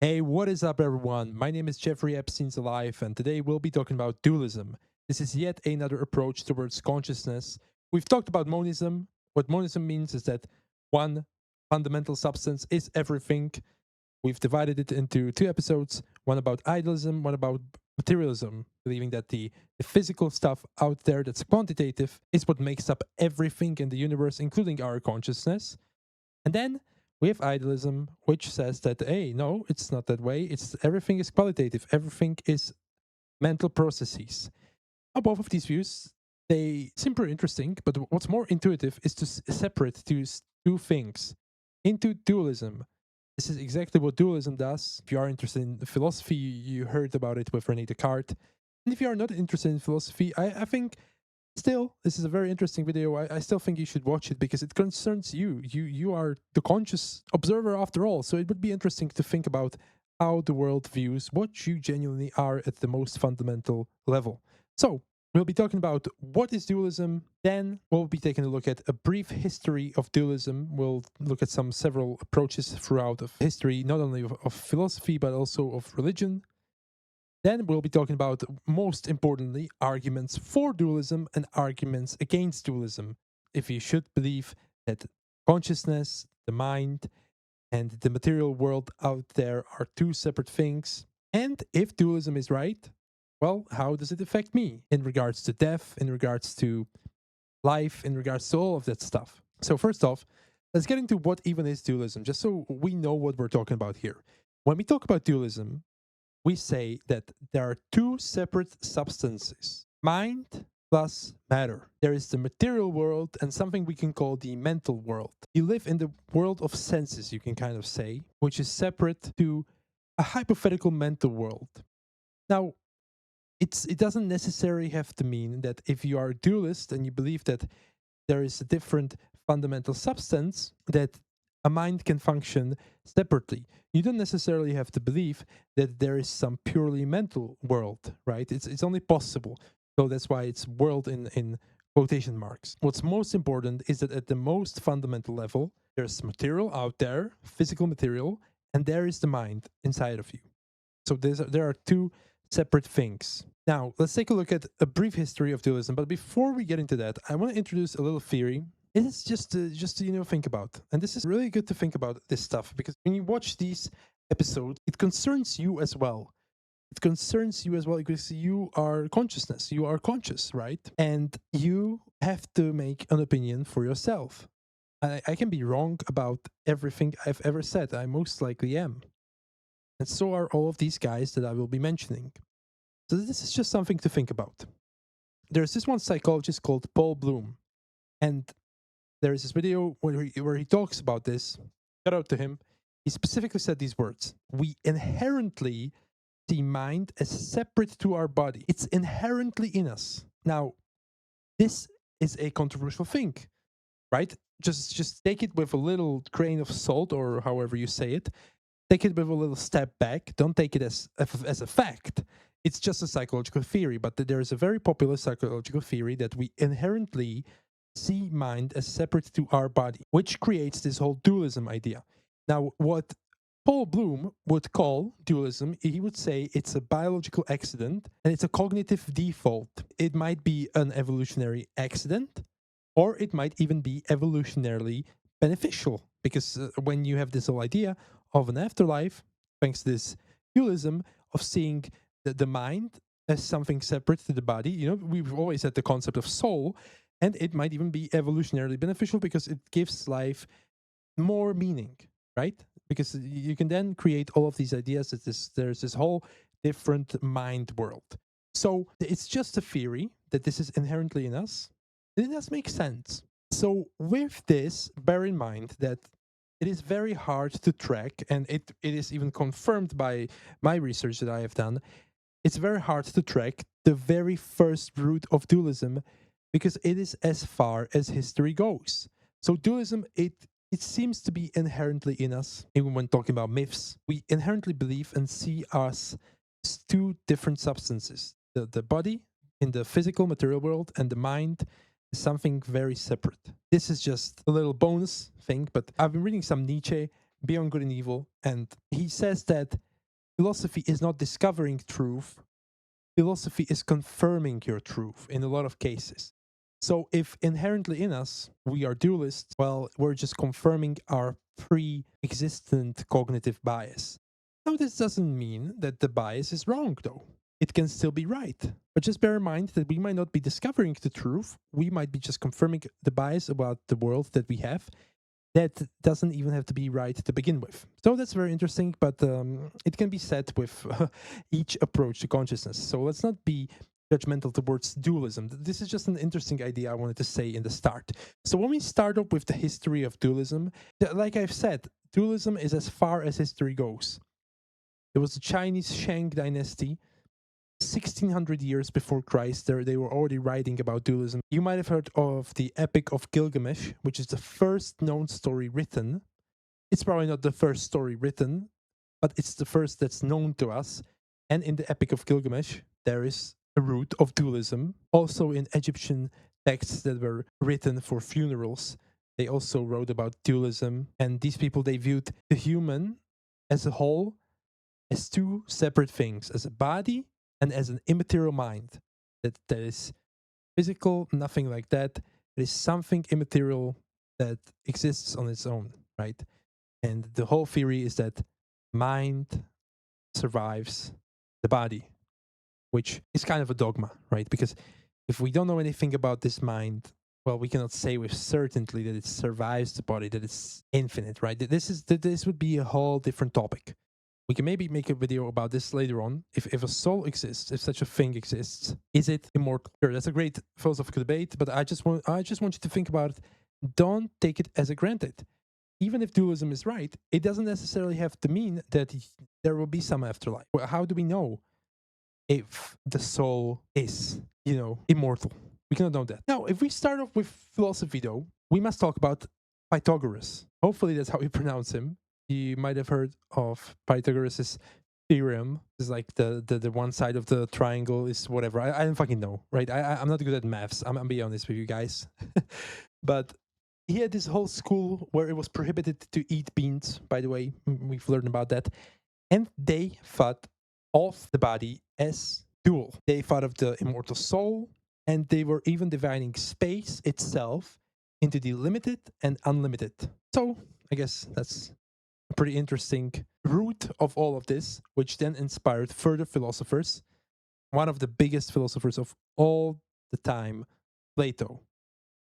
Hey, what is up, everyone? My name is Jeffrey Epstein's Alive, and today we'll be talking about dualism. This is yet another approach towards consciousness. We've talked about monism. What monism means is that one fundamental substance is everything. We've divided it into two episodes, one about idealism, one about materialism, believing that the physical stuff out there that's quantitative is what makes up everything in the universe, including our consciousness. And then we have idealism, which says that, hey, no, it's not that way. It's everything is qualitative. Everything is mental processes. Now, both of these views, they seem pretty interesting, but what's more intuitive is to separate two things into dualism. This is exactly what dualism does. If you are interested in philosophy, you heard about it with Rene Descartes. And if you are not interested in philosophy, I think still, this is a very interesting video. I still think you should watch it because it concerns you. You are the conscious observer after all. So it would be interesting to think about how the world views what you genuinely are at the most fundamental level. So we'll be talking about what is dualism. Then we'll be taking a look at a brief history of dualism. We'll look at several approaches throughout of history, not only of philosophy but also of religion. Then we'll be talking about, most importantly, arguments for dualism and arguments against dualism. If you should believe that consciousness, the mind, and the material world out there are two separate things. And if dualism is right, well, how does it affect me in regards to death, in regards to life, in regards to all of that stuff? So, first off, let's get into what even is dualism, just so we know what we're talking about here. When we talk about dualism, we say that there are two separate substances, mind plus matter. There is the material world and something we can call the mental world. You live in the world of senses, you can kind of say, which is separate to a hypothetical mental world. Now, it doesn't necessarily have to mean that if you are a dualist and you believe that there is a different fundamental substance, that a mind can function separately. You don't necessarily have to believe that there is some purely mental world, right? It's only possible. So that's why it's world in quotation marks. What's most important is that at the most fundamental level, there's material out there, physical material, and there is the mind inside of you. So there are two separate things. Now, let's take a look at a brief history of dualism. But before we get into that, I want to introduce a little theory. It is just to think about, and this is really good to think about this stuff because when you watch these episodes, it concerns you as well. It concerns you as well because you are consciousness. You are conscious, right? And you have to make an opinion for yourself. I can be wrong about everything I've ever said. I most likely am. And so are all of these guys that I will be mentioning. So this is just something to think about. There's this one psychologist called Paul Bloom, and there is this video where he talks about this. Shout out to him. He specifically said these words: "We inherently see mind as separate to our body. It's inherently in us." Now, this is a controversial thing, right? Just take it with a little grain of salt, or however you say it. Take it with a little step back. Don't take it as a fact. It's just a psychological theory, but there is a very popular psychological theory that we inherently see mind as separate to our body, which creates this whole dualism idea. Now, what Paul Bloom would call dualism, he would say it's a biological accident and it's a cognitive default. It might be an evolutionary accident, or it might even be evolutionarily beneficial because when you have this whole idea of an afterlife, thanks to this dualism of seeing the mind as something separate to the body, we've always had the concept of soul, and it might even be evolutionarily beneficial because it gives life more meaning, right? Because you can then create all of these ideas that there's this whole different mind world. So it's just a theory that this is inherently in us. It does make sense. So with this, bear in mind that it is very hard to track, and it is even confirmed by my research that I have done. It's very hard to track the very first root of dualism because it is as far as history goes. So dualism, it seems to be inherently in us. Even when talking about myths, we inherently believe and see us as two different substances: the body in the physical material world, and the mind is something very separate. This is just a little bonus thing, but I've been reading some Nietzsche, Beyond Good and Evil, and he says that philosophy is not discovering truth, philosophy is confirming your truth in a lot of cases. So if inherently in us we are dualists, well, we're just confirming our pre-existent cognitive bias. Now, this doesn't mean that the bias is wrong, though. It can still be right. But just bear in mind that we might not be discovering the truth. We might be just confirming the bias about the world that we have. That doesn't even have to be right to begin with. So that's very interesting, but it can be said with each approach to consciousness. So let's not be judgmental towards dualism. This is just an interesting idea I wanted to say in the start. So when we start up with the history of dualism, like I've said, dualism is as far as history goes. There was the Chinese Shang dynasty 1600 years before Christ. They were already writing about dualism. You might have heard of the Epic of Gilgamesh, which is the first known story written. It's probably not the first story written, but it's the first that's known to us. And in the Epic of Gilgamesh, there is a root of dualism. Also in Egyptian texts that were written for funerals, they also wrote about dualism. And these people, they viewed the human as a whole as two separate things, as a body and as an immaterial mind. That is physical, nothing like that. It is something immaterial that exists on its own, right? And the whole theory is that mind survives the body, which is kind of a dogma, right? Because if we don't know anything about this mind, well, we cannot say with certainty that it survives the body, that it's infinite, right? This would be a whole different topic. We can maybe make a video about this later on. If a soul exists, if such a thing exists, is it immortal? Sure, that's a great philosophical debate, but I just want you to think about it. Don't take it as a granted. Even if dualism is right, it doesn't necessarily have to mean that there will be some afterlife. Well, how do we know if the soul is, immortal? We cannot know that. Now, if we start off with philosophy, though, we must talk about Pythagoras. Hopefully, that's how you pronounce him. You might have heard of Pythagoras' theorem. It's like the one side of the triangle is whatever. I don't fucking know, right? I'm not good at maths. I'm be honest with you guys. But he had this whole school where it was prohibited to eat beans, by the way. We've learned about that. And they thought of the body as dual. They thought of the immortal soul, and they were even dividing space itself into the limited and unlimited. So I guess that's a pretty interesting root of all of this, which then inspired further philosophers. One of the biggest philosophers of all the time, Plato.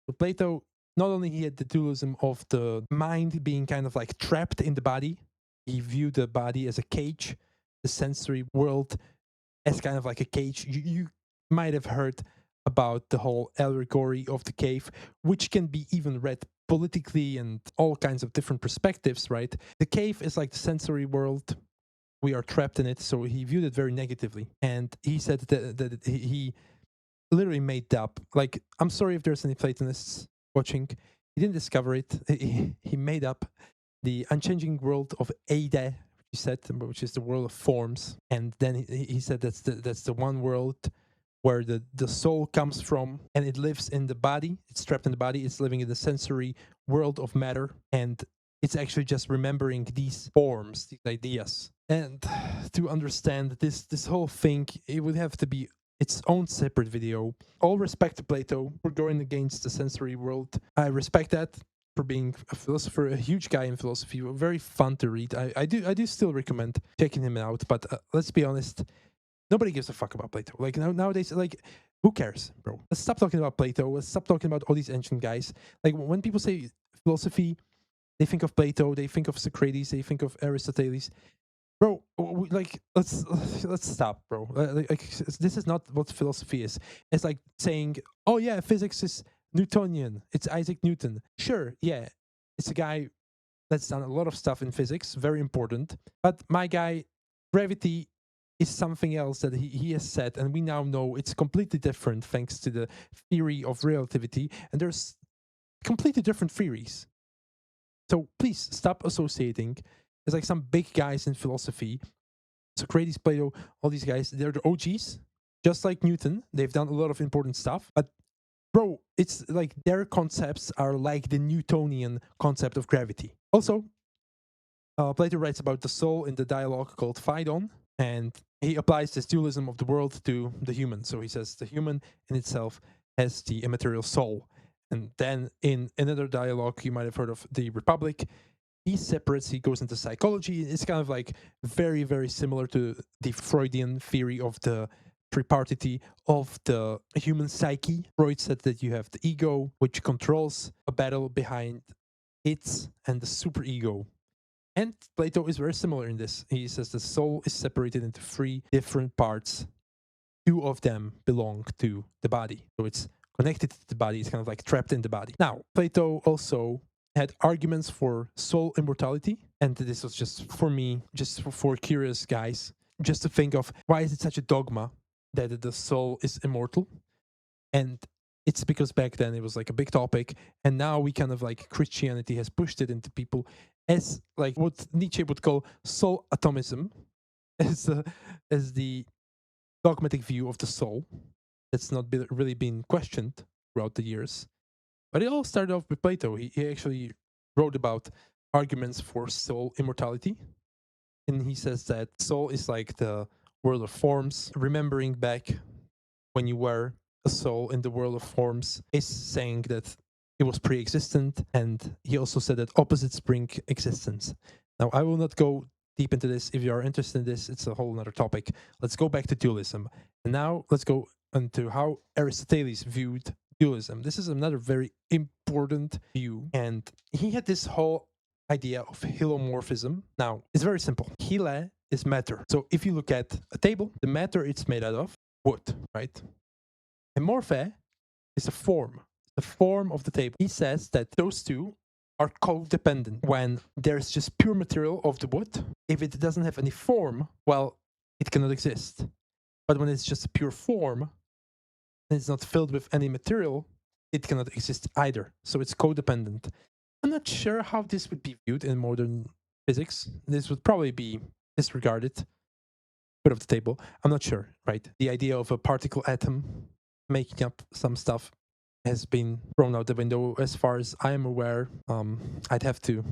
So Plato, not only he had the dualism of the mind being kind of like trapped in the body, he viewed the body as a cage, the sensory world as kind of like a cage. You might have heard about the whole allegory of the cave, which can be even read politically and all kinds of different perspectives, right? The cave is like the sensory world. We are trapped in it. So he viewed it very negatively. And he said that he literally made up, like, I'm sorry if there's any Platonists watching. He didn't discover it. He made up the unchanging world of Ada, he said, which is the world of forms. And then he said that's the one world where the soul comes from, and it lives in the body. It's trapped in the body. It's living in the sensory world of matter, and it's actually just remembering these forms, these ideas. And to understand this whole thing, it would have to be its own separate video. All respect to Plato for going against the sensory world. I respect that, for being a philosopher, a huge guy in philosophy, very fun to read. I do still recommend checking him out. But let's be honest, nobody gives a fuck about Plato. Like nowadays, like, who cares, bro? Let's stop talking about Plato. Let's stop talking about all these ancient guys. Like, when people say philosophy, they think of Plato, they think of Socrates, they think of Aristoteles. Bro, like, let's stop, bro. Like, this is not what philosophy is. It's like saying, oh yeah, physics is Newtonian. It's Isaac Newton. Sure, yeah, it's a guy that's done a lot of stuff in physics, very important. But my guy, gravity is something else that he has said, and we now know it's completely different thanks to the theory of relativity. And there's completely different theories. So please stop associating. It's like some big guys in philosophy, Socrates, Plato, all these guys, they're the OGs, just like Newton. They've done a lot of important stuff. But bro, it's like their concepts are like the Newtonian concept of gravity. Also, Plato writes about the soul in the dialogue called Phaedon, and he applies this dualism of the world to the human. So he says the human in itself has the immaterial soul. And then in another dialogue, you might have heard of the Republic, he separates, he goes into psychology. It's kind of like very, very similar to the Freudian theory of the tripartity of the human psyche. Freud said that you have the ego, which controls a battle behind it, and the superego. And Plato is very similar in this. He says the soul is separated into three different parts. Two of them belong to the body. So it's connected to the body, it's kind of like trapped in the body. Now, Plato also had arguments for soul immortality. And this was just for me, just for curious guys, just to think of why is it such a dogma that the soul is immortal? And it's because back then it was like a big topic, and now we kind of like Christianity has pushed it into people as like what Nietzsche would call soul atomism, as the dogmatic view of the soul that's not really been questioned throughout the years. But it all started off with Plato. He actually wrote about arguments for soul immortality, and he says that soul is like the world of forms, remembering back when you were a soul in the world of forms, is saying that it was pre-existent, and he also said that opposites bring existence. Now, I will not go deep into this. If you are interested in this, it's a whole other topic. Let's go back to dualism. And now let's go into how Aristoteles viewed dualism. This is another very important view, and he had this whole idea of hylomorphism. Now, it's very simple. Hyle is matter. So if you look at a table, the matter it's made out of, wood, right? And morphe is the form of the table. He says that those two are codependent. When there's just pure material of the wood, if it doesn't have any form, well, it cannot exist. But when it's just a pure form, and it's not filled with any material, it cannot exist either. So it's codependent. I'm not sure how this would be viewed in modern physics. This would probably be disregarded, put off the table. I'm not sure, right? The idea of a particle atom making up some stuff has been thrown out the window as far as I am aware. I'd have to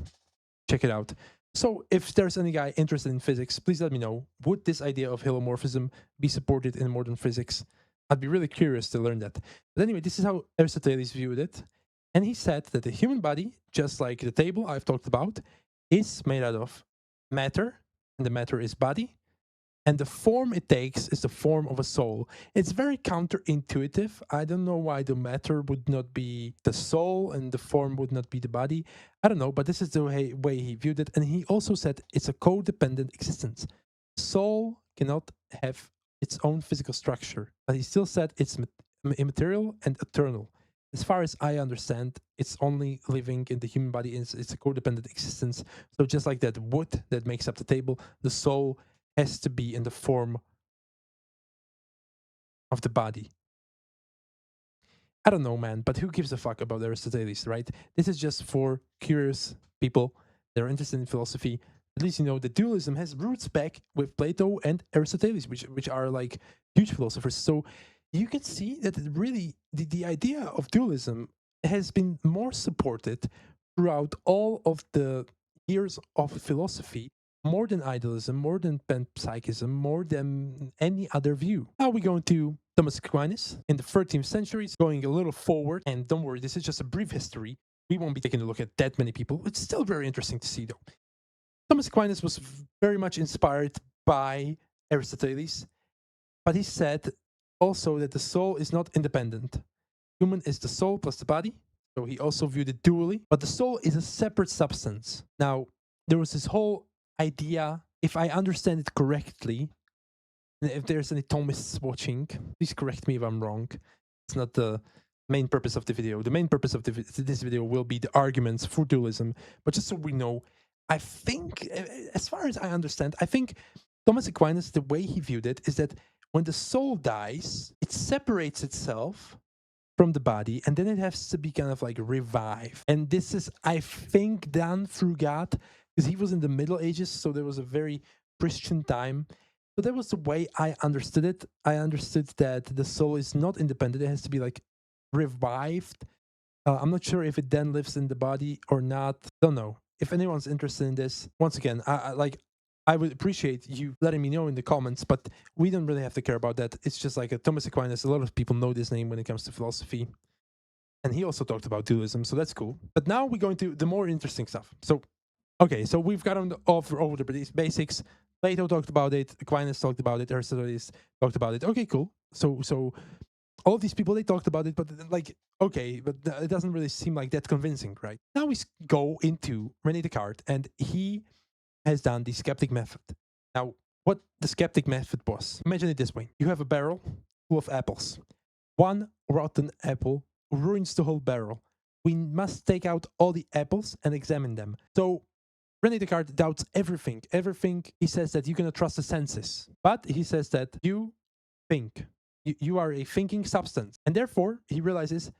check it out. So if there's any guy interested in physics, please let me know. Would this idea of hylomorphism be supported in modern physics? I'd be really curious to learn that. But anyway, this is how Aristoteles viewed it. And he said that the human body, just like the table I've talked about, is made out of matter, and the matter is body, and the form it takes is the form of a soul. It's very counterintuitive. I don't know why the matter would not be the soul and the form would not be the body. I don't know, but this is the way he viewed it. And he also said it's a codependent existence. Soul cannot have its own physical structure, but he still said it's immaterial and eternal. As far as I understand, it's only living in the human body. It's a codependent existence. So just like that wood that makes up the table, the soul has to be in the form of the body. I don't know, man, but who gives a fuck about Aristoteles, right? This is just for curious people that are interested in philosophy. At least you know that dualism has roots back with Plato and Aristoteles, which are like huge philosophers. So you can see that it really the idea of dualism has been more supported throughout all of the years of philosophy, more than idealism, more than panpsychism, more than any other view. Now we go into Thomas Aquinas in the 13th century, going a little forward. And don't worry, this is just a brief history. We won't be taking a look at that many people. It's still very interesting to see, though. Thomas Aquinas was very much inspired by Aristoteles, but he said also that the soul is not independent. Human is the soul plus the body. So he also viewed it dually, but the soul is a separate substance. Now, there was this whole idea, if I understand it correctly, and if there's any Thomists watching, please correct me if I'm wrong. It's not the main purpose of the video. The main purpose of this video will be the arguments for dualism. But just so we know, I think, as far as I understand, I think Thomas Aquinas, the way he viewed it is that when the soul dies, it separates itself from the body, and then it has to be kind of like revived. And this is, I think, done through God, because he was in the Middle Ages, so there was a very Christian time. So that was the way I understood it. I understood that the soul is not independent. It has to be like revived. I'm not sure if it then lives in the body or not. Don't know. if anyone's interested in this, once again, I would appreciate you letting me know in the comments, but we don't really have to care about that. It's just like a Thomas Aquinas. A lot of people know this name when it comes to philosophy. And he also talked about dualism, so that's cool. But now we're going to the more interesting stuff. So, okay, so we've got over the basics. Plato talked about it, Aquinas talked about it, Aristotle talked about it. Okay, cool. So all of these people, they talked about it, but like, okay, but it doesn't really seem like that convincing, right? Now we go into René Descartes, and he has done the skeptic method. Now, what the skeptic method was, imagine it this way. You have a barrel full of apples. One rotten apple ruins the whole barrel. We must take out all the apples and examine them. So René Descartes doubts everything. Everything, he says that you cannot trust the senses. But he says that you think. You are a thinking substance. And therefore, he realizes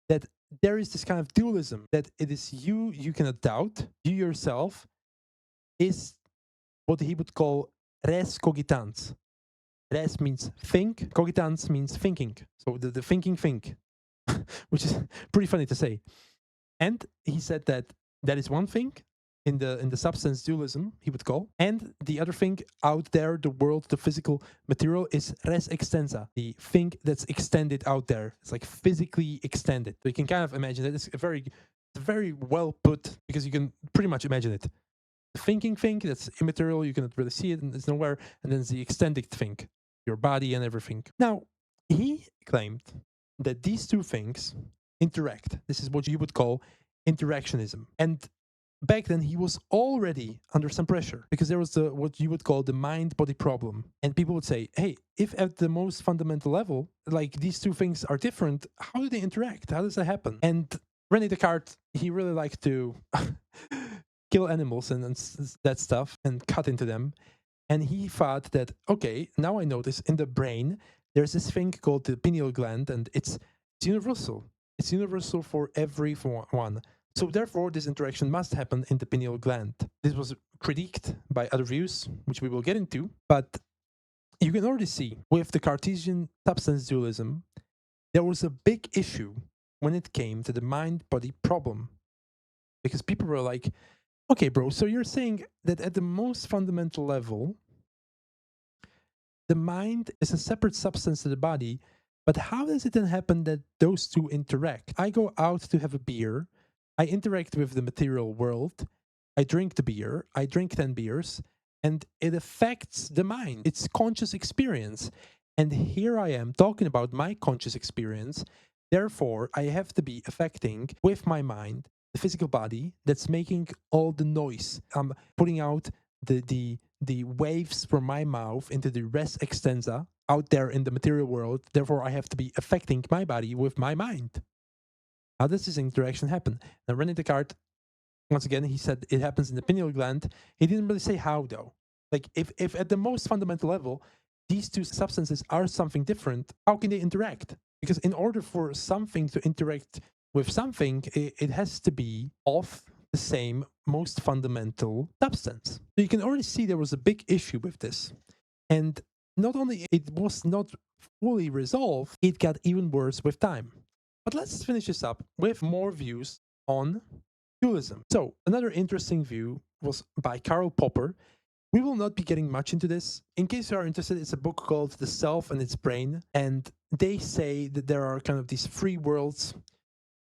that there is this kind of dualism, that it is you cannot doubt. You yourself is what he would call res cogitans. Res means think, cogitans means thinking. So the thinking think, which is pretty funny to say. And he said that that is one thing in the substance dualism, he would call. And the other thing out there, the world, the physical material, is res extensa, the thing that's extended out there. It's like physically extended. So you can kind of imagine that. It's very well put, because you can pretty much imagine it. The thinking thing that's immaterial, you cannot really see it, and it's nowhere. And then the extended thing, your body and everything. Now, he claimed that these two things interact. This is what you would call interactionism. And back then he was already under some pressure, because there was what you would call the mind-body problem. And people would say, hey, if at the most fundamental level, like these two things are different, how do they interact? How does that happen? And René Descartes, he really liked to kill animals and that stuff and cut into them. And he thought that, okay, now I notice in the brain, there's this thing called the pineal gland, and it's universal. It's universal for everyone. So therefore, this interaction must happen in the pineal gland. This was critiqued by other views, which we will get into. But you can already see with the Cartesian substance dualism, there was a big issue when it came to the mind-body problem. Because people were like, okay, bro, so you're saying that at the most fundamental level, the mind is a separate substance to the body, but how does it then happen that those two interact? I go out to have a beer, I interact with the material world, I drink the beer, I drink 10 beers, and it affects the mind, its conscious experience. And here I am talking about my conscious experience. Therefore, I have to be affecting with my mind the physical body that's making all the noise. I'm putting out the waves from my mouth into the res extensa out there in the material world. Therefore, I have to be affecting my body with my mind. How does this interaction happen? Now, René Descartes, once again, he said it happens in the pineal gland. He didn't really say how, though. Like, if at the most fundamental level, these two substances are something different, how can they interact? Because in order for something to interact with something, it has to be of the same most fundamental substance. So you can already see there was a big issue with this. And not only it was not fully resolved, it got even worse with time. But let's finish this up with more views on dualism. So another interesting view was by Karl Popper. We will not be getting much into this. In case you are interested, it's a book called The Self and Its Brain. And they say that there are kind of these three worlds,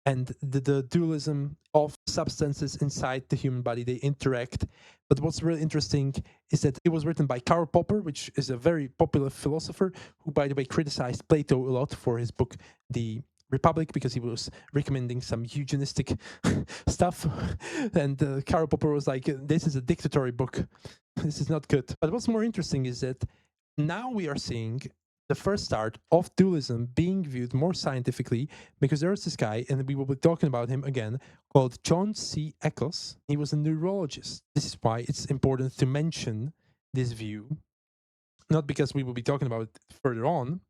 and the dualism of substances inside the human body, they interact. But what's really interesting is that it was written by Karl Popper, which is a very popular philosopher, who, by the way, criticized Plato a lot for his book, The Republic, because he was recommending some eugenistic stuff. And Karl Popper was like, this is a dictatory book. This is not good. But what's more interesting is that now we are seeing the first start of dualism being viewed more scientifically, because there's this guy, and we will be talking about him again, called John C. Eccles. He was a neurologist. This is why it's important to mention this view, not because we will be talking about it further on,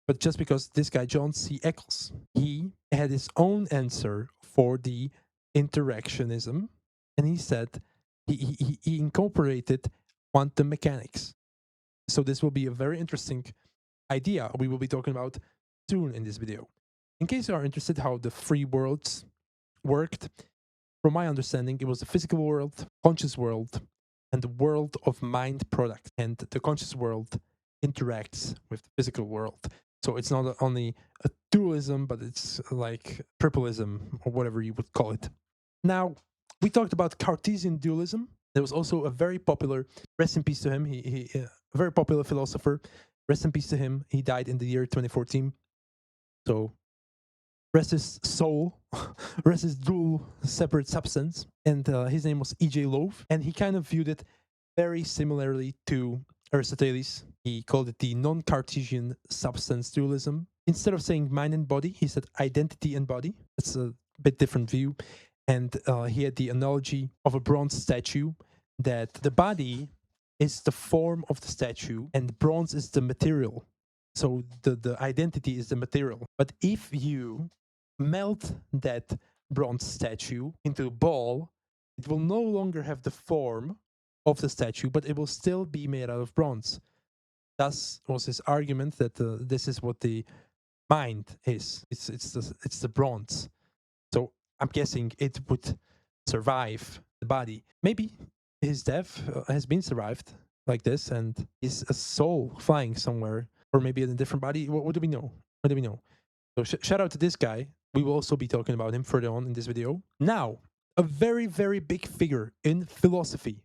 but just because this guy, John C. Eccles, he had his own answer for the interactionism, and he said he incorporated quantum mechanics. So this will be a very interesting idea we will be talking about soon in this video. In case you are interested how the three worlds worked, From my understanding, it was the physical world, conscious world, and the world of mind product. And the conscious world interacts with the physical world. So it's not only a dualism, but it's like tripleism or whatever you would call it. Now, we talked about Cartesian dualism. There was also a very popular, rest in peace to him, a very popular philosopher. Rest in peace to him. He died in the year 2014. So rest his soul, rest his dual separate substance. And his name was E.J. Lowe. And he kind of viewed it very similarly to Aristoteles. He called it the non-Cartesian substance dualism. Instead of saying mind and body, he said identity and body. That's a bit different view. And he had the analogy of a bronze statue, that the body is the form of the statue and bronze is the material. So the identity is the material. But if you melt that bronze statue into a ball, it will no longer have the form of the statue, but it will still be made out of bronze. Thus was his argument that this is what the mind is. It's the bronze. So I'm guessing it would survive the body. Maybe his death has been survived like this, and is a soul flying somewhere, or maybe in a different body. What do we know? What do we know? So shout out to this guy. We will also be talking about him further on in this video. Now, a very, very big figure in philosophy,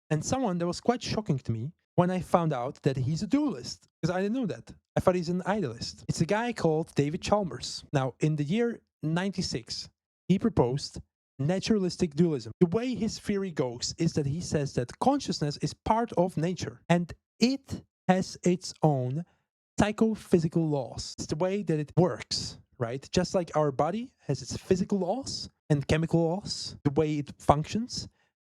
and someone that was quite shocking to me when I found out that he's a dualist, because I didn't know that. I thought he's an idealist. It's a guy called David Chalmers. Now, in the year 96, he proposed naturalistic dualism. The way his theory goes is that he says that consciousness is part of nature and it has its own psychophysical laws. It's the way that it works, right? Just like our body has its physical laws and chemical laws, the way it functions,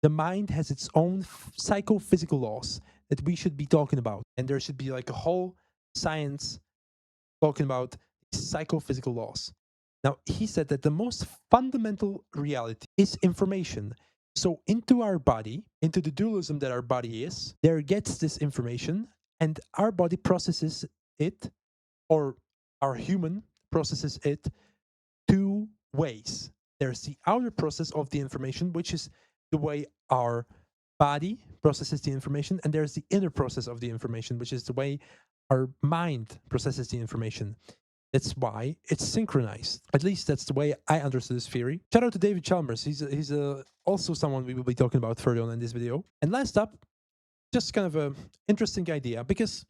the mind has its own psychophysical laws that we should be talking about. And there should be like a whole science talking about psychophysical laws. Now, he said that the most fundamental reality is information. So into our body, into the dualism that our body is, there gets this information and our body processes it, or our human processes it, two ways. There's the outer process of the information, which is the way our body processes the information, and there's the inner process of the information, which is the way our mind processes the information. That's why it's synchronized. At least that's the way I understood this theory. Shout out to David Chalmers. He's also someone we will be talking about further on in this video. And last up, just kind of an interesting idea, because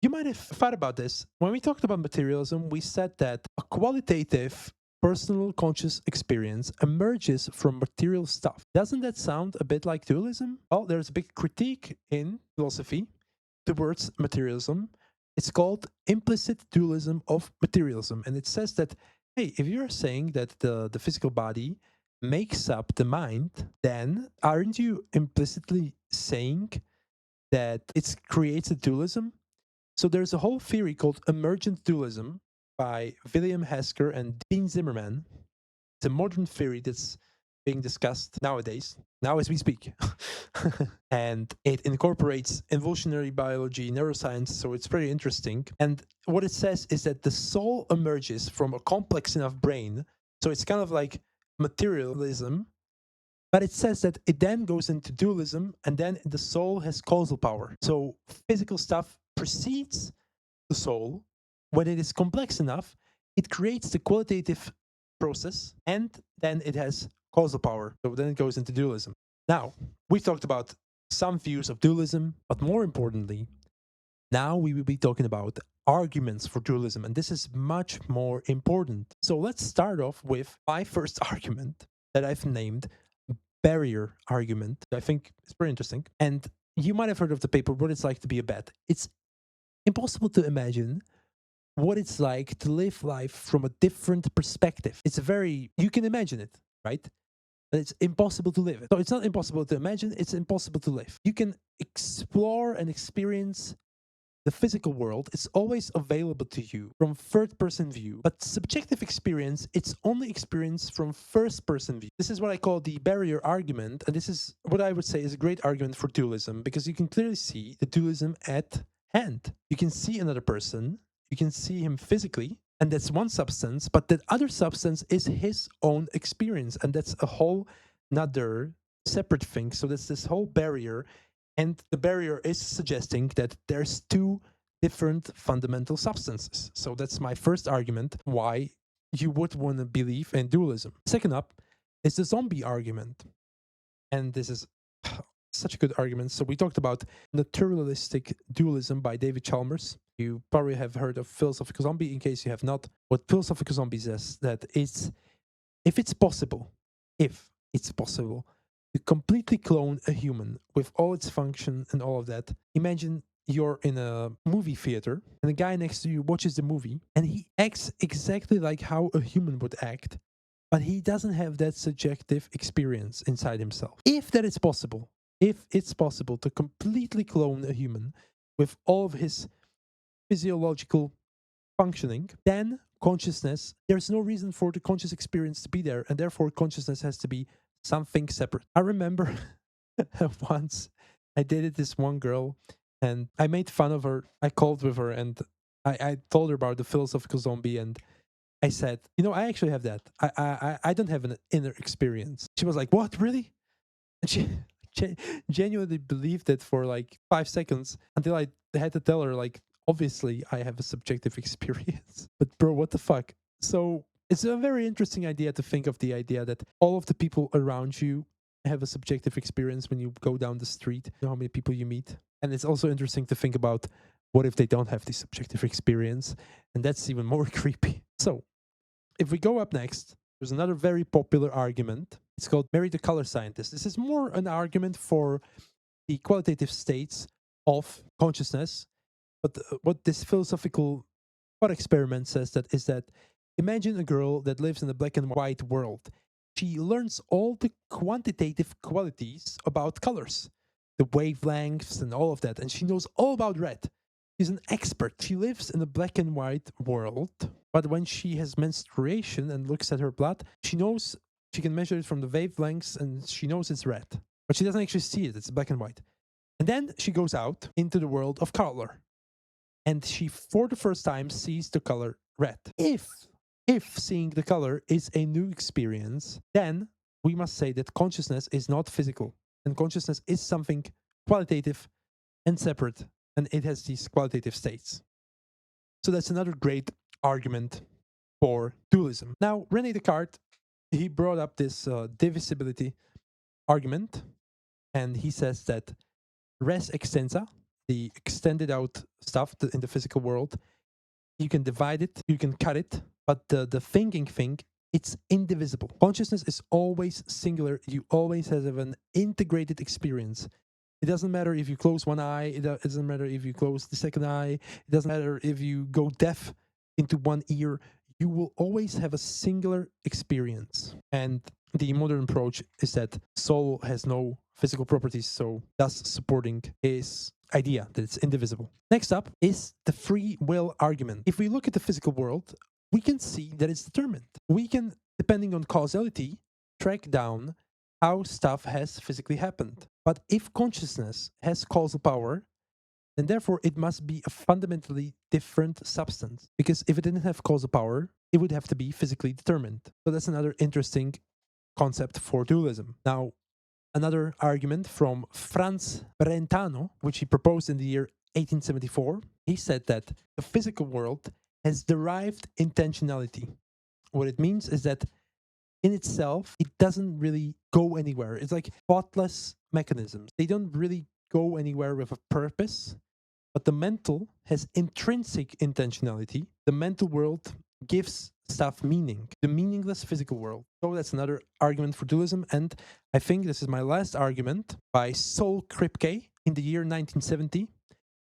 you might have thought about this. When we talked about materialism, we said that a qualitative personal conscious experience emerges from material stuff. Doesn't that sound a bit like dualism? Well, there's a big critique in philosophy towards materialism. It's called implicit dualism of materialism. And it says that, hey, if you're saying that the physical body makes up the mind, then aren't you implicitly saying that it creates a dualism? So there's a whole theory called emergent dualism by William Hasker and Dean Zimmerman. It's a modern theory that's being discussed nowadays, now as we speak. And it incorporates evolutionary biology, neuroscience, so it's pretty interesting. And what it says is that the soul emerges from a complex enough brain, so it's kind of like materialism, but it says that it then goes into dualism, and then the soul has causal power. So physical stuff precedes the soul. When it is complex enough, it creates the qualitative process, and then it has causal power. So then it goes into dualism. Now, we've talked about some views of dualism, but more importantly, now we will be talking about arguments for dualism, and this is much more important. So let's start off with my first argument that I've named barrier argument. I think it's pretty interesting. And you might have heard of the paper, What It's Like to Be a Bat. It's impossible to imagine what it's like to live life from a different perspective. You can imagine it, right? But it's impossible to live it. So it's not impossible to imagine, it's impossible to live. You can explore and experience the physical world. It's always available to you from third-person view. But subjective experience, it's only experience from first-person view. This is what I call the barrier argument. And this is what I would say is a great argument for dualism, because you can clearly see the dualism at hand. You can see another person. You can see him physically. And that's one substance, but that other substance is his own experience. And that's a whole another separate thing. So there's this whole barrier. And the barrier is suggesting that there's two different fundamental substances. So that's my first argument why you would want to believe in dualism. Second up is the zombie argument. And this is such a good argument. So we talked about naturalistic dualism by David Chalmers. You probably have heard of philosophical zombie. In case you have not, what philosophical zombie says that is, if it's possible, to completely clone a human with all its function and all of that. Imagine you're in a movie theater and the guy next to you watches the movie and he acts exactly like how a human would act, but he doesn't have that subjective experience inside himself. If it's possible to completely clone a human with all of his physiological functioning, then consciousness, there's no reason for the conscious experience to be there, and therefore consciousness has to be something separate. I remember once I dated this one girl and I made fun of her. I called with her and I told her about the philosophical zombie, and I said, I actually have that. I don't have an inner experience. She was like, what, really? And she genuinely believed it for like 5 seconds until I had to tell her, like, obviously I have a subjective experience. But bro, what the fuck? So it's a very interesting idea to think of the idea that all of the people around you have a subjective experience when you go down the street. You know how many people you meet? And it's also interesting to think about what if they don't have this subjective experience? And that's even more creepy. So if we go up next, there's another very popular argument. It's called Marry the Color Scientist. This is more an argument for the qualitative states of consciousness. But what this philosophical thought experiment says that is that imagine a girl that lives in a black and white world. She learns all the quantitative qualities about colors, the wavelengths and all of that, and she knows all about red. She's an expert. She lives in a black and white world, but when she has menstruation and looks at her blood, she knows she can measure it from the wavelengths and she knows it's red. But she doesn't actually see it, it's black and white. And then she goes out into the world of color. And she, for the first time, sees the color red. If seeing the color is a new experience, then we must say that consciousness is not physical. And consciousness is something qualitative and separate, and it has these qualitative states. So that's another great argument for dualism. Now, René Descartes, he brought up this divisibility argument, and he says that res extensa, the extended out stuff in the physical world, you can divide it, you can cut it, but the thinking thing, it's indivisible. Consciousness is always singular. You always have an integrated experience. It doesn't matter if you close one eye. It doesn't matter if you close the second eye. It doesn't matter if you go deaf into one ear. You will always have a singular experience. And the modern approach is that soul has no physical properties, so thus supporting his idea that it's indivisible. Next up is the free will argument. If we look at the physical world, we can see that it's determined. We can, depending on causality, track down how stuff has physically happened. But if consciousness has causal power, then therefore it must be a fundamentally different substance. Because if it didn't have causal power, it would have to be physically determined. So that's another interesting concept for dualism. Now, another argument from Franz Brentano, which he proposed in the year 1874, he said that the physical world has derived intentionality. What it means is that in itself, it doesn't really go anywhere. It's like thoughtless mechanisms. They don't really go anywhere with a purpose, but the mental has intrinsic intentionality. The mental world gives stuff meaning, the meaningless physical world. So that's another argument for dualism. And I think this is my last argument by Sol Kripke in the year 1970.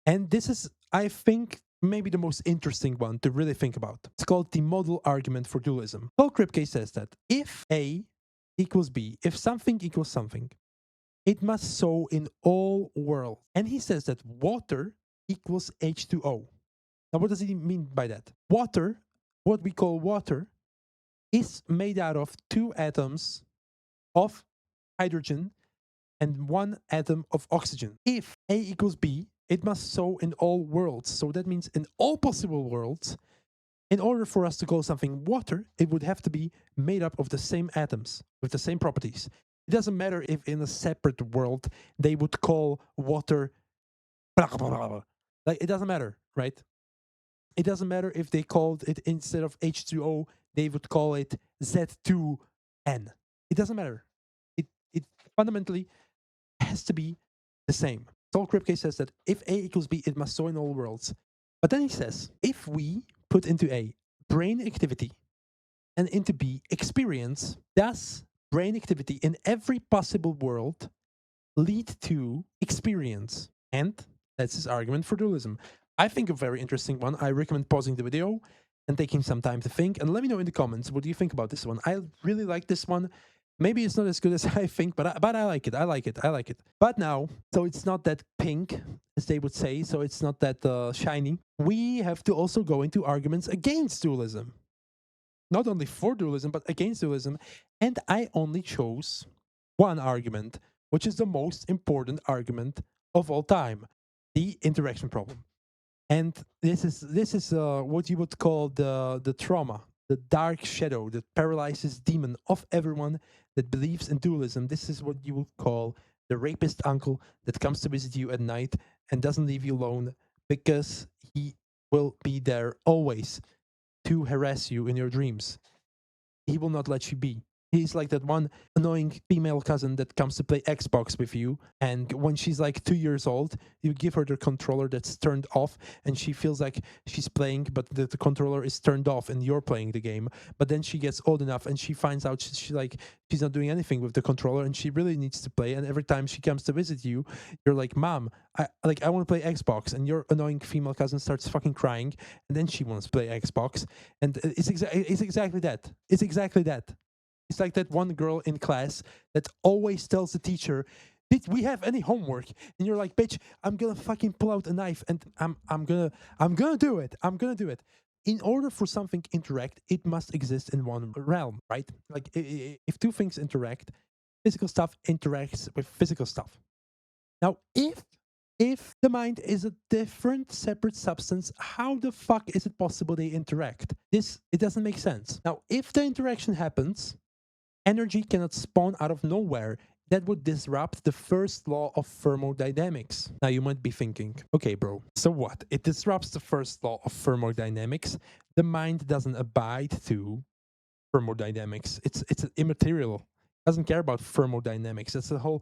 And this is, I think, maybe the most interesting one to really think about. It's called the model argument for dualism. Sol Kripke says that if A equals B, if something equals something, it must so in all worlds. And he says that water equals H2O. Now, what does he mean by that? Water, what we call water, is made out of two atoms of hydrogen and one atom of oxygen. If A equals B, it must so in all worlds. So that means in all possible worlds, In order for us to call something water, it would have to be made up of the same atoms with the same properties. It doesn't matter if in a separate world they would call water blah, blah, blah, blah. Like, it doesn't matter, right? It doesn't matter if they called it, instead of H2O, they would call it Z2N. It doesn't matter. It fundamentally has to be the same. Saul Kripke says that if A equals B, it must so in all worlds. But then he says, if we put into A brain activity and into B experience, does brain activity in every possible world lead to experience? And that's his argument for dualism. I think a very interesting one. I recommend pausing the video and taking some time to think. And let me know in the comments, what do you think about this one? I really like this one. Maybe it's not as good as I think, but I like it. I like it. I like it. But now, so it's not that pink, as they would say, so it's not that shiny. We have to also go into arguments against dualism. Not only for dualism, but against dualism. And I only chose one argument, which is the most important argument of all time, the interaction problem. And this is what you would call the trauma, the dark shadow that paralyzes demon of everyone that believes in dualism. This is what you would call the rapist uncle that comes to visit you at night and doesn't leave you alone because he will be there always to harass you in your dreams. He will not let you be. He's like that one annoying female cousin that comes to play Xbox with you, and when she's like 2 years old, you give her the controller that's turned off, and she feels like she's playing, but the controller is turned off, and you're playing the game. But then she gets old enough, and she finds out she's not doing anything with the controller, and she really needs to play. And every time she comes to visit you, you're like, "Mom, I want to play Xbox," and your annoying female cousin starts fucking crying, and then she wants to play Xbox, and it's exactly that. It's exactly that. It's like that one girl in class that always tells the teacher, "Did we have any homework?" And you're like, "Bitch, I'm gonna fucking pull out a knife and I'm gonna do it. I'm gonna do it." In order for something interact, it must exist in one realm, right? Like if two things interact, physical stuff interacts with physical stuff. Now, if the mind is a different separate substance, how the fuck is it possible they interact? It doesn't make sense. Now, if the interaction happens, energy cannot spawn out of nowhere. That would disrupt the first law of thermodynamics. Now you might be thinking, okay, bro, so what? It disrupts the first law of thermodynamics. The mind doesn't abide to thermodynamics. It's immaterial. It doesn't care about thermodynamics. It's the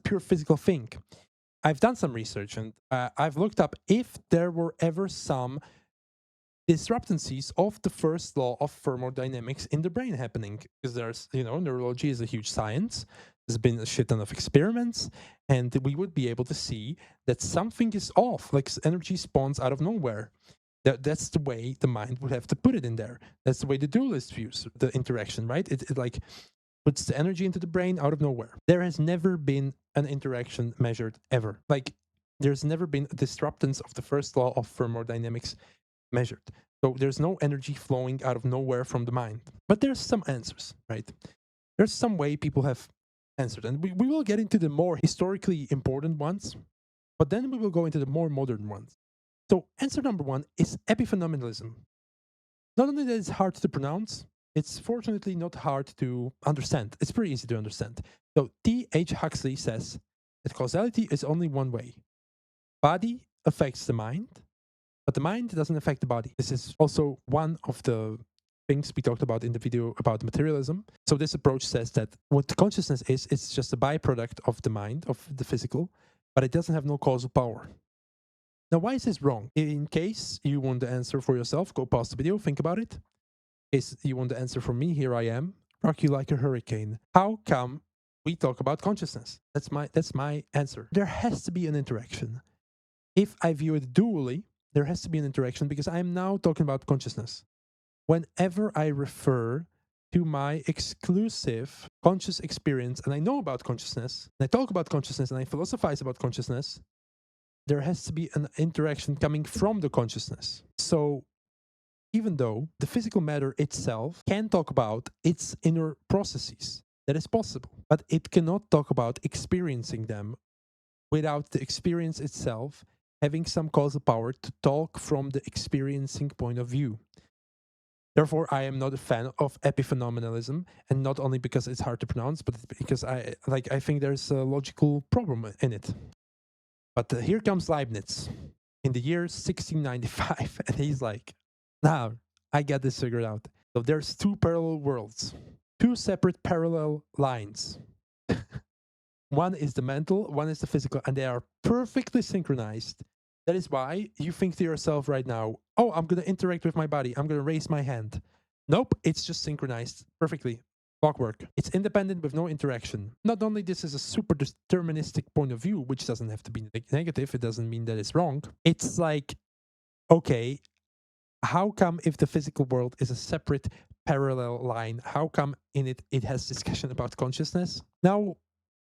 pure physical thing. I've done some research and I've looked up if there were ever some disruptancies of the first law of thermodynamics in the brain happening, because there's, neurology is a huge science. There's been a shit ton of experiments, and we would be able to see that something is off, like energy spawns out of nowhere. That's the way the mind would have to put it in there. That's the way the dualist views the interaction, right? It like puts the energy into the brain out of nowhere. There has never been an interaction measured ever. Like, there's never been a disruptance of the first law of thermodynamics measured. So there's no energy flowing out of nowhere from the mind. But there's some answers, right? There's some way people have answered. And we will get into the more historically important ones, but then we will go into the more modern ones. So answer number one is epiphenomenalism. Not only that it's hard to pronounce, it's fortunately not hard to understand. It's pretty easy to understand. So T.H. Huxley says that causality is only one way. Body affects the mind, but the mind doesn't affect the body. This is also one of the things we talked about in the video about materialism. So this approach says that what consciousness is, it's just a byproduct of the mind, of the physical, but it doesn't have no causal power. Now, why is this wrong? In case you want the answer for yourself, go pause the video, think about it. In case you want the answer from me, here I am, rock you like a hurricane. How come we talk about consciousness? That's my answer. There has to be an interaction. If I view it dually, there has to be an interaction because I'm now talking about consciousness. Whenever I refer to my exclusive conscious experience and I know about consciousness, and I talk about consciousness and I philosophize about consciousness, there has to be an interaction coming from the consciousness. So even though the physical matter itself can talk about its inner processes, that is possible, but it cannot talk about experiencing them without the experience itself having some causal power to talk from the experiencing point of view. Therefore, I am not a fan of epiphenomenalism, and not only because it's hard to pronounce, but because I think there's a logical problem in it. But here comes Leibniz in the year 1695, and he's like, "Now I got this figured out. So there's two parallel worlds, two separate parallel lines. One is the mental, one is the physical, and they are perfectly synchronized. That is why you think to yourself right now, oh, I'm going to interact with my body. I'm going to raise my hand. Nope, it's just synchronized perfectly. Clockwork. It's independent with no interaction. Not only this is a super deterministic point of view, which doesn't have to be negative, it doesn't mean that it's wrong. It's like, okay, how come if the physical world is a separate parallel line, how come in it has discussion about consciousness? Now,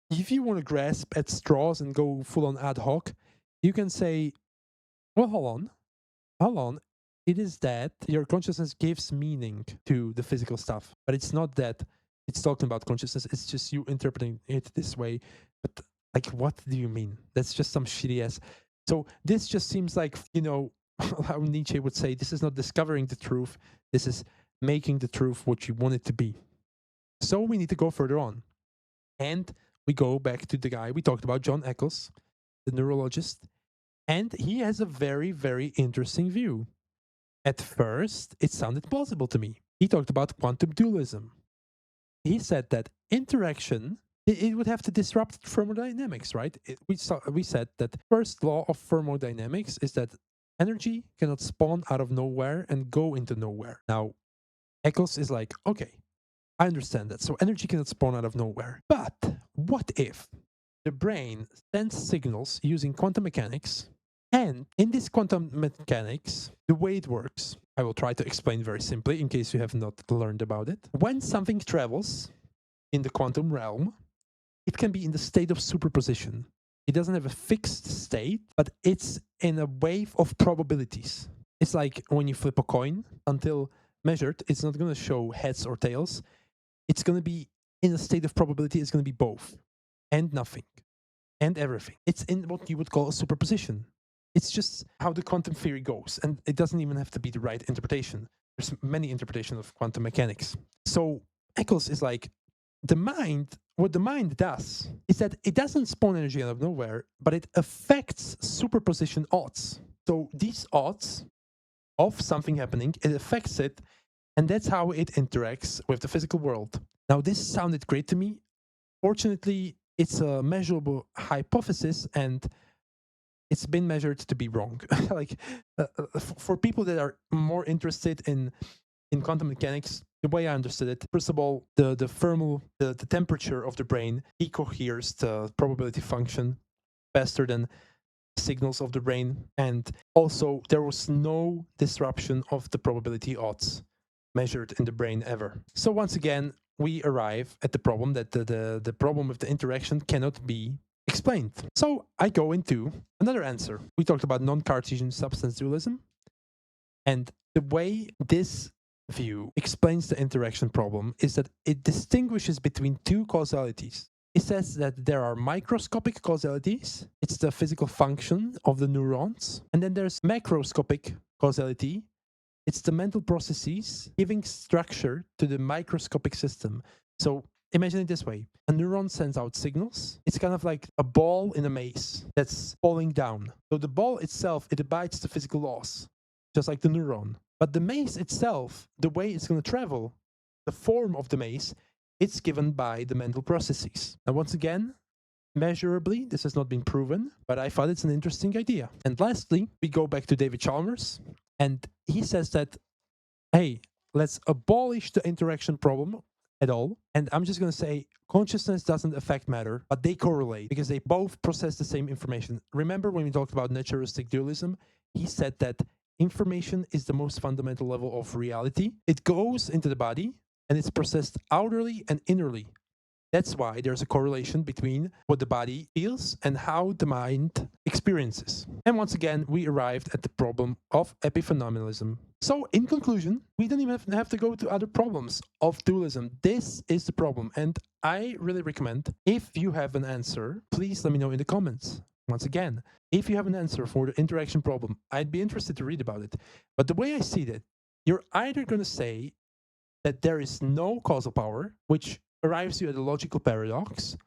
if you want to grasp at straws and go full on ad hoc, you can say, well, hold on. It is that your consciousness gives meaning to the physical stuff, but it's not that it's talking about consciousness. It's just you interpreting it this way. But like, what do you mean? That's just some shitty ass. So this just seems like, how Nietzsche would say, this is not discovering the truth. This is making the truth what you want it to be. So we need to go further on. And we go back to the guy we talked about, John Eccles, the neurologist, and he has a very, very interesting view. At first, it sounded plausible to me. He talked about quantum dualism. He said that interaction, it would have to disrupt thermodynamics, right? We said that first law of thermodynamics is that energy cannot spawn out of nowhere and go into nowhere. Now, Eccles is like, okay, I understand that. So energy cannot spawn out of nowhere. But what if the brain sends signals using quantum mechanics? And in this quantum mechanics, the way it works, I will try to explain very simply in case you have not learned about it. When something travels in the quantum realm, it can be in the state of superposition. It doesn't have a fixed state, but it's in a wave of probabilities. It's like when you flip a coin, until measured, it's not going to show heads or tails. It's going to be in a state of probability. It's going to be both and nothing and everything. It's in what you would call a superposition. It's just how the quantum theory goes, and it doesn't even have to be the right interpretation. There's many interpretations of quantum mechanics. So Eccles is like, what the mind does is that it doesn't spawn energy out of nowhere, but it affects superposition odds. So these odds of something happening, it affects it, and that's how it interacts with the physical world. Now, this sounded great to me. Fortunately, it's a measurable hypothesis, and it's been measured to be wrong. For people that are more interested in quantum mechanics, the way I understood it, first of all, the thermal, the temperature of the brain decoheres the probability function faster than signals of the brain, and also there was no disruption of the probability odds measured in the brain ever. So once again, we arrive at the problem that the problem of the interaction cannot be explained. So I go into another answer. We talked about non-Cartesian substance dualism, and the way this view explains the interaction problem is that it distinguishes between two causalities. It says that there are microscopic causalities, it's the physical function of the neurons, and then there's macroscopic causality, it's the mental processes giving structure to the microscopic system. So imagine it this way. A neuron sends out signals. It's kind of like a ball in a maze that's falling down. So the ball itself, it abides the physical laws, just like the neuron. But the maze itself, the way it's going to travel, the form of the maze, it's given by the mental processes. Now, once again, measurably, this has not been proven, but I thought it's an interesting idea. And lastly, we go back to David Chalmers, and he says that, hey, let's abolish the interaction problem at all. And I'm just going to say consciousness doesn't affect matter, but they correlate because they both process the same information. Remember when we talked about naturalistic dualism? He said that information is the most fundamental level of reality. It goes into the body and it's processed outerly and innerly. That's why there's a correlation between what the body feels and how the mind experiences. And once again, we arrived at the problem of epiphenomenalism. So, in conclusion, we don't even have to go to other problems of dualism. This is the problem. And I really recommend, if you have an answer, please let me know in the comments. Once again, if you have an answer for the interaction problem, I'd be interested to read about it. But the way I see it, You're either going to say that there is no causal power, which arrives you at a logical paradox,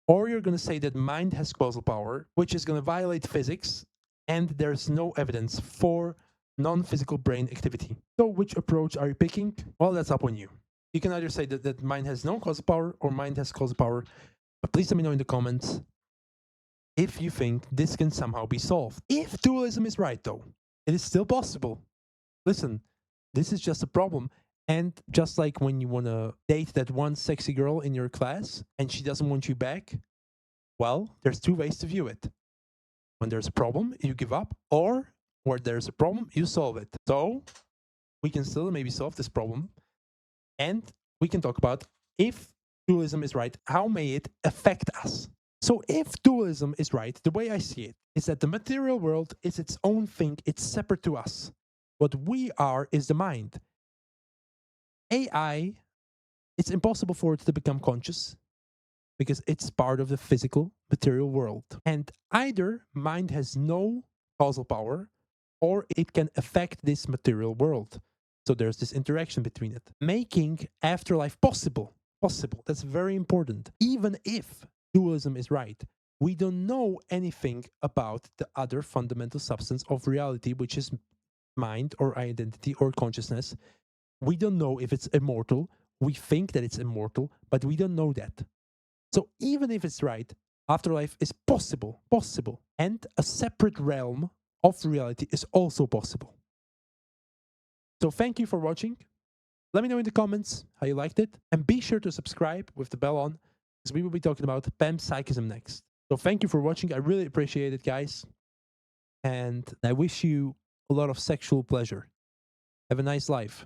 or you're going to say that mind has causal power, which is going to violate physics, and there's no evidence for non-physical brain activity. So which approach are you picking? Well, that's up on you. You can either say that mind has no causal power or mind has causal power, but please let me know in the comments if you think this can somehow be solved. If dualism is right, though, it is still possible. Listen, this is just a problem. And just like when you want to date that one sexy girl in your class and she doesn't want you back, well, there's two ways to view it. When there's a problem, you give up, or where there's a problem, you solve it. So we can still maybe solve this problem. And we can talk about, if dualism is right, how may it affect us? So if dualism is right, the way I see it is that the material world is its own thing. It's separate to us. What we are is the mind. AI, it's impossible for it to become conscious because it's part of the physical material world. And either mind has no causal power or it can affect this material world. So there's this interaction between it, making afterlife possible. Possible. That's very important. Even if dualism is right, we don't know anything about the other fundamental substance of reality, which is mind or identity or consciousness. We don't know if it's immortal. We think that it's immortal, but we don't know that. So even if it's right, afterlife is possible, and a separate realm of reality is also possible. So thank you for watching. Let me know in the comments how you liked it, and be sure to subscribe with the bell on, because we will be talking about panpsychism next. So thank you for watching. I really appreciate it, guys, and I wish you a lot of sexual pleasure. Have a nice life.